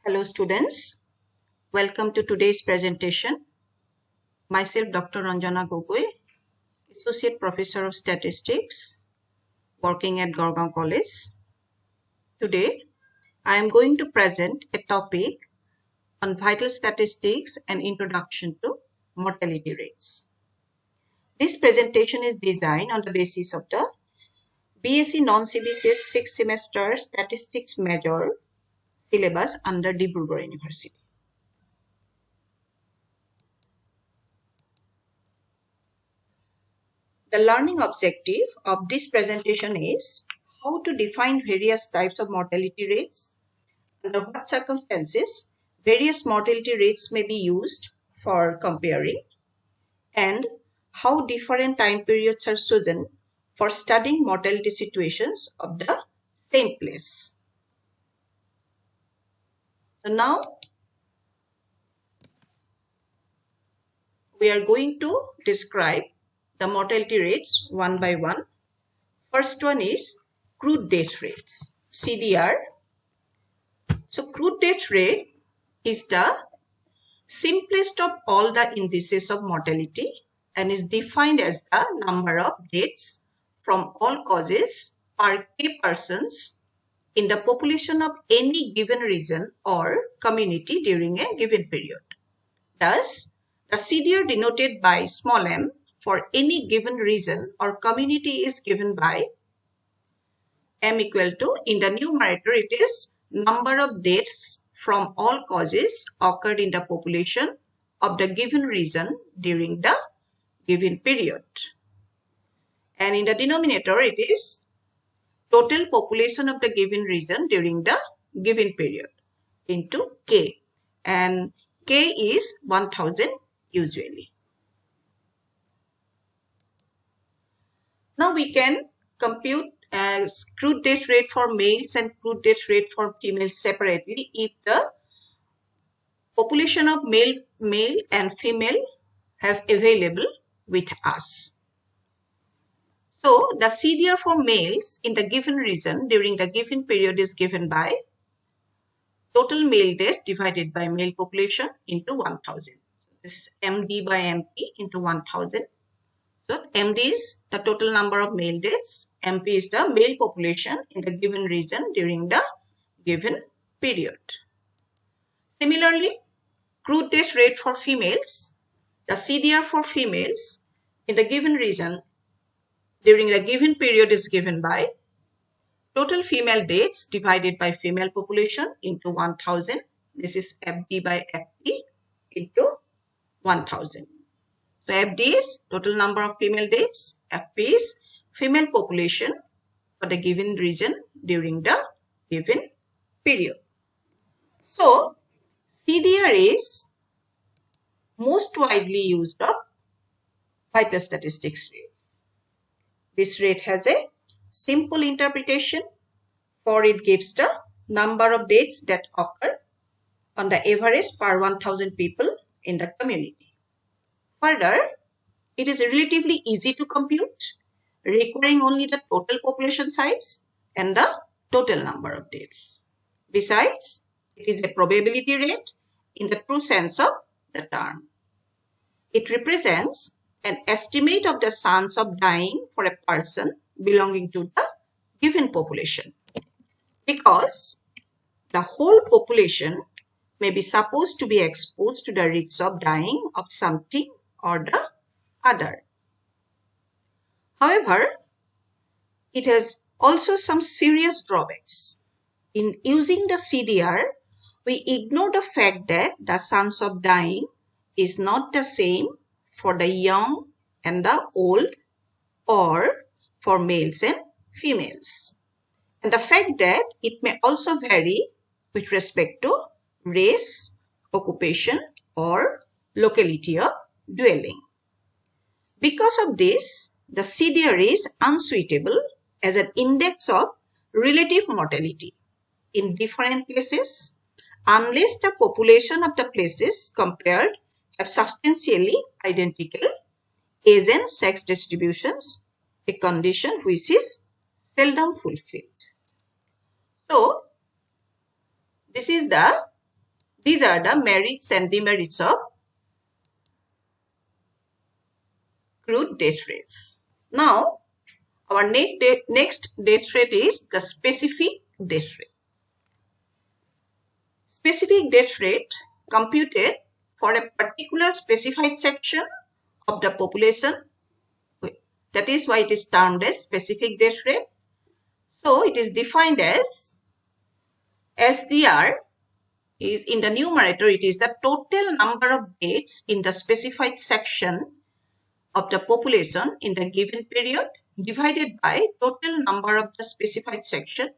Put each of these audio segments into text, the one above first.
Hello students, welcome to today's presentation. Myself Dr. Ranjana Gogoi, Associate Professor of Statistics, working at Gorgaon College. Today, I am going to present a topic on vital statistics and introduction to mortality rates. This presentation is designed on the basis of the BSc Non-CBCS 6th semester Statistics Major syllabus under Demography University. The learning objective of this presentation is how to define various types of mortality rates, under what circumstances various mortality rates may be used for comparing, and how different time periods are chosen for studying mortality situations of the same place. So now we are going to describe the mortality rates one by one. First one is crude death rates, CDR. So crude death rate is the simplest of all the indices of mortality and is defined as the number of deaths from all causes per k persons in the population of any given region or community during a given period. Thus, the CDR denoted by small m for any given region or community is given by m equal to, in the numerator it is number of deaths from all causes occurred in the population of the given region during the given period. And in the denominator it is total population of the given region during the given period into k. And k is 1000 usually. Now we can compute as crude death rate for males and crude death rate for females separately if the population of male and female have available with us. So the CDR for males in the given region during the given period is given by total male death divided by male population into 1000. This is MD by MP into 1000. So MD is the total number of male deaths, MP is the male population in the given region during the given period. Similarly, crude death rate for females, the CDR for females in the given region during the given period is given by total female deaths divided by female population into 1000. This is FD by FP into 1000. So FD is total number of female deaths, FP is female population for the given region during the given period. So CDR is most widely used of vital statistics rates. This rate has a simple interpretation, for it gives the number of deaths that occur on the average per 1000 people in the community. Further, it is relatively easy to compute, requiring only the total population size and the total number of deaths. Besides, it is a probability rate in the true sense of the term. It represents an estimate of the chance of dying for a person belonging to the given population, because the whole population may be supposed to be exposed to the risk of dying of something or the other. However, it has also some serious drawbacks. In using the CDR, we ignore the fact that the chance of dying is not the same for the young and the old or for males and females. And the fact that it may also vary with respect to race, occupation or locality of dwelling. Because of this, the CDR is unsuitable as an index of relative mortality in different places unless the population of the places compared have substantially identical age and sex distributions, a condition which is seldom fulfilled. So, this is the These are the merits and demerits of crude death rates. Now, our next death rate is the specific death rate. Specific death rate computed for a particular specified section of the population. That is why it is termed as specific death rate. So it is defined as SDR is in the numerator, it is the total number of deaths in the specified section of the population in the given period divided by total number of the specified section,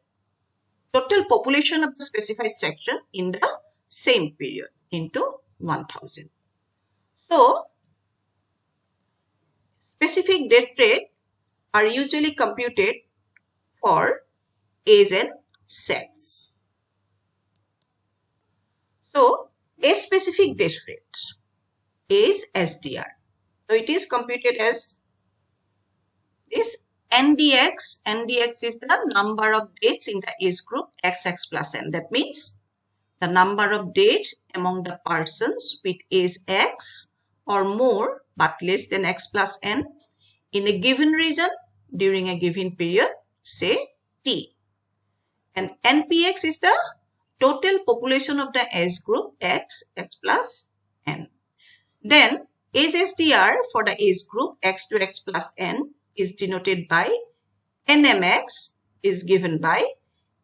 total population of the specified section in the same period into 1000. So, specific death rate are usually computed for age and sex. So, a specific death rate is SDR. So, it is computed as this NDX. NDX is the number of deaths in the age group XX plus N. That means the number of deaths among the persons with age X or more but less than X plus N in a given region during a given period, say T. And NPX is the total population of the age group X, X plus N. Then age SDR for the age group X to X plus N is denoted by NMX is given by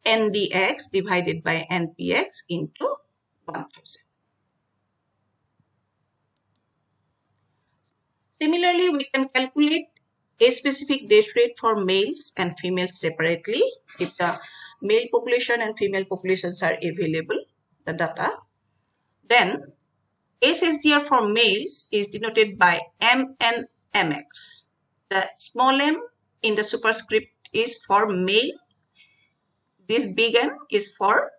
NDX divided by NPX into 1000. Similarly, we can calculate a specific death rate for males and females separately if the male population and female populations are available, the data. Then SSDR for males is denoted by MNMX. The small m in the superscript is for male. This big M is for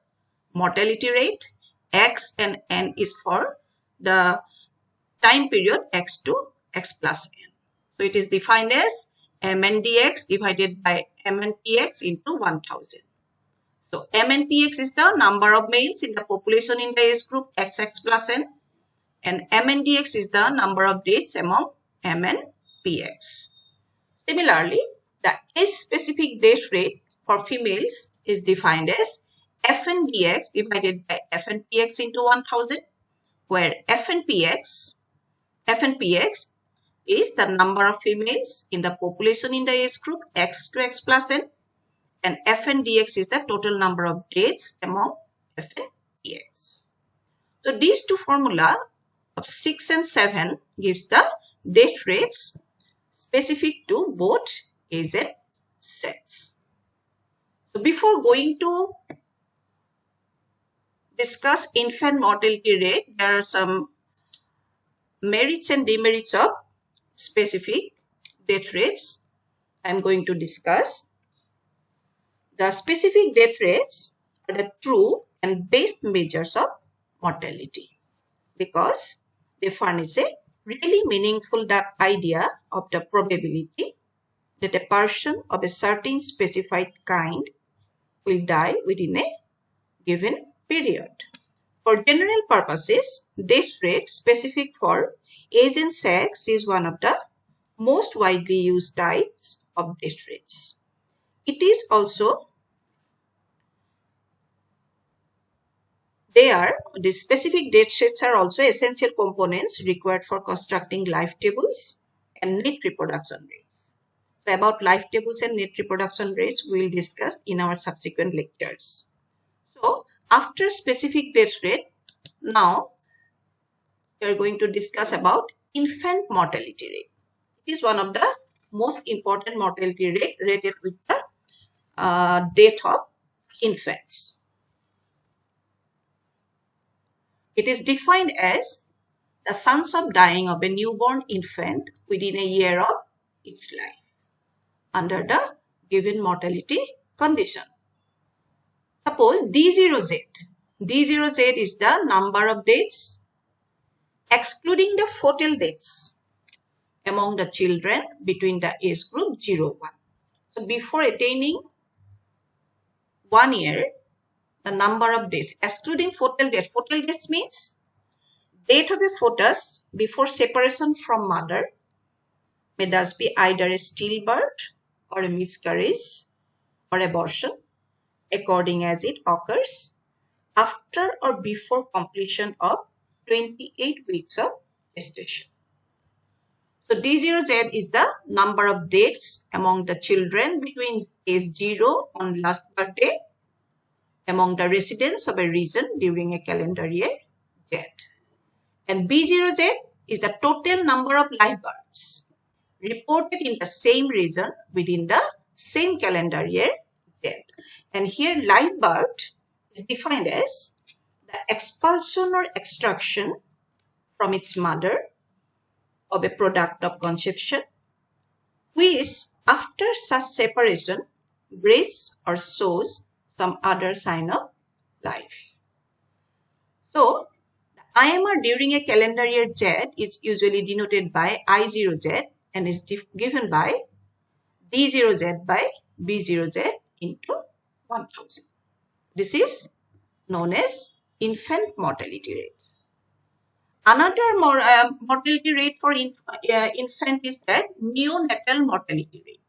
mortality rate. X and N is for the time period X to X plus N. So it is defined as MNDX divided by MNPX into 1000. So MNPX is the number of males in the population in the age group XX plus N, and MNDX is the number of deaths among MNPX. Similarly, the age-specific death rate for females is defined as FNDX divided by FNPX into 1000, where FNPX is the number of females in the population in the age group X to X plus N, and FNDX is the total number of deaths among FNPX. So these two formula of 6 and 7 gives the death rates specific to both age and sex. So before going to discuss infant mortality rate, there are some merits and demerits of specific death rates I am going to discuss. The specific death rates are the true and best measures of mortality because they furnish a really meaningful idea of the probability that a person of a certain specified kind will die within a given period. For general purposes, death rate specific for age and sex is one of the most widely used types of death rates. It is also the specific death rates are also essential components required for constructing life tables and net reproduction rates. So about life tables and net reproduction rates we will discuss in our subsequent lectures. So after specific death rate, now we are going to discuss about infant mortality rate. It is one of the most important mortality rate related with the death of infants. It is defined as the chance of dying of a newborn infant within a year of its life under the given mortality condition. Suppose D0Z. D0Z is the number of deaths excluding the fatal deaths among the children between the age group 0-1. So before attaining 1 year, the number of deaths, excluding fetal death. Fetal deaths means death of a fetus before separation from mother, may thus be either a stillbirth or a miscarriage or abortion, according as it occurs after or before completion of 28 weeks of gestation. So D0Z is the number of deaths among the children between age 0 on last birthday among the residents of a region during a calendar year Z. And B0Z is the total number of live births reported in the same region within the same calendar year Z. And here live birth is defined as the expulsion or extraction from its mother of a product of conception, which after such separation breeds or shows some other sign of life. So, the IMR during a calendar year Z is usually denoted by I0Z and is given by D0Z by B0Z into 1000. This is known as infant mortality rate. Another mortality rate for infant is that neonatal mortality rate.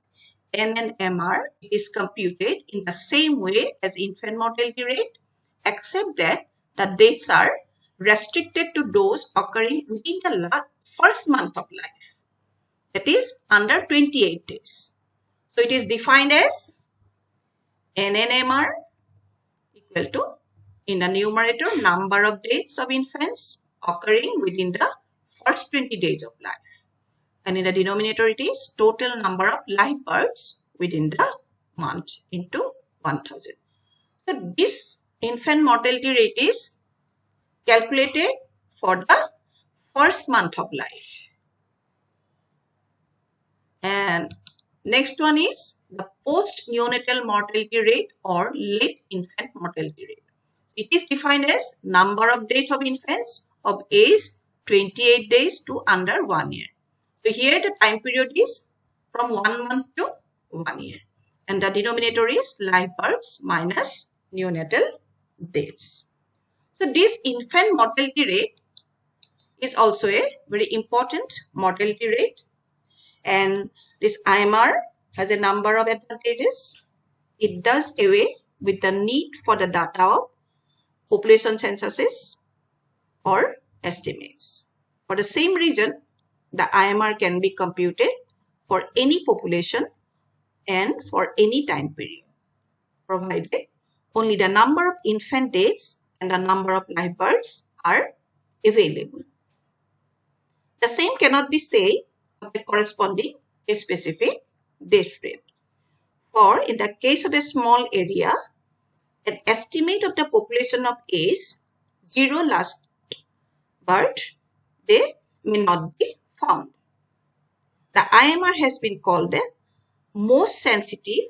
NNMR is computed in the same way as infant mortality rate, except that the deaths are restricted to those occurring within the first month of life, that is under 28 days. So it is defined as NNMR equal to, in the numerator, number of deaths of infants occurring within the first 20 days of life. And in the denominator, it is total number of live births within the month into 1000. So this infant mortality rate is calculated for the first month of life. And next one is the post-neonatal mortality rate or late infant mortality rate. It is defined as number of death of infants of age 28 days to under 1 year. So here the time period is from 1 month to 1 year. And the denominator is live births minus neonatal deaths. So this infant mortality rate is also a very important mortality rate. And this IMR has a number of advantages. It does away with the need for the data of population censuses or estimates. For the same reason, the IMR can be computed for any population and for any time period, provided only the number of infant deaths and the number of live births are available. The same cannot be said of the corresponding specific death rate. For in the case of a small area, an estimate of the population of age 0 last birth, they may not be found. The IMR has been called the most sensitive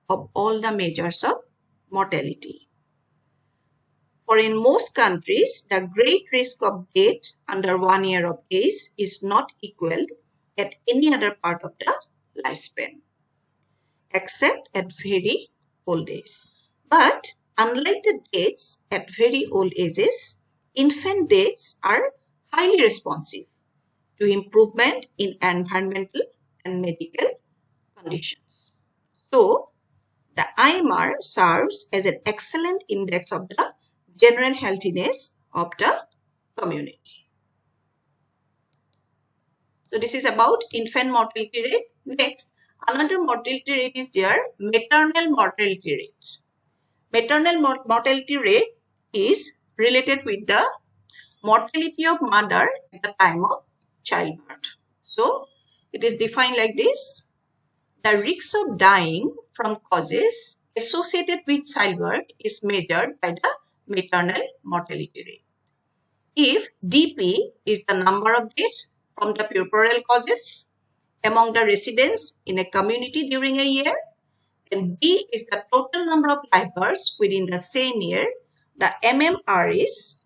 of all the measures of mortality. For in most countries, the great risk of death under 1 year of age is not equaled at any other part of the lifespan, except at very old age. But unlike the deaths at very old ages, infant deaths are highly responsive to improvement in environmental and medical conditions. So, the IMR serves as an excellent index of the general healthiness of the community. So, this is about infant mortality rate. Next, another mortality rate is there, maternal mortality rate. Maternal mortality rate is related with the mortality of mother at the time of childbirth. So, it is defined like this. The risk of dying from causes associated with childbirth is measured by the maternal mortality rate. If DP is the number of deaths from the puerperal causes among the residents in a community during a year, and B is the total number of live births within the same year, the MMR is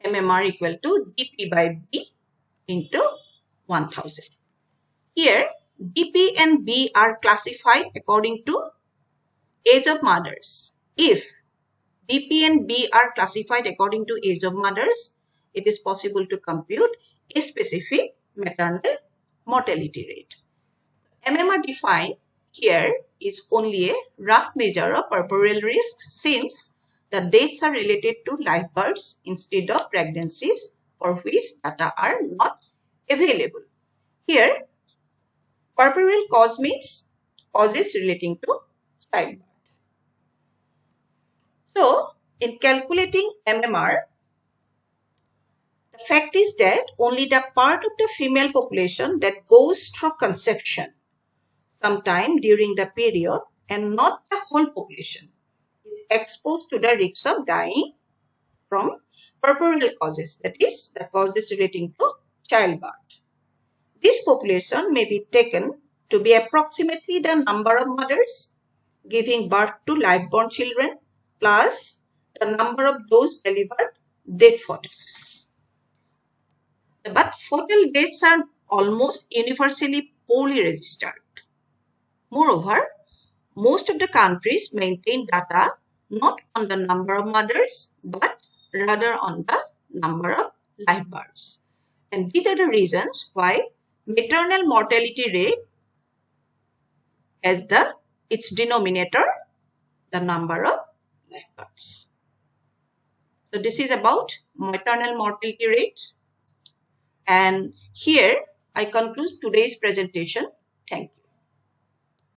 MMR equal to DP by B into 1000. Here, DP and B are classified according to age of mothers. If D, P, and B are classified according to age of mothers. It is possible to compute a specific maternal mortality rate. MMR defined here is only a rough measure of puerperal risk since the deaths are related to live births instead of pregnancies for which data are not available. Here, puerperal cause means causes relating to childbirth. So, in calculating MMR, the fact is that only the part of the female population that goes through conception sometime during the period and not the whole population is exposed to the risk of dying from puerperal causes, that is, the causes relating to childbirth. This population may be taken to be approximately the number of mothers giving birth to live-born children plus the number of those delivered dead fetuses. But fetal deaths are almost universally poorly registered. Moreover, most of the countries maintain data not on the number of mothers but rather on the number of live births. And these are the reasons why maternal mortality rate has its denominator, the number of live births. So this is about maternal mortality rate. And here I conclude today's presentation. Thank you.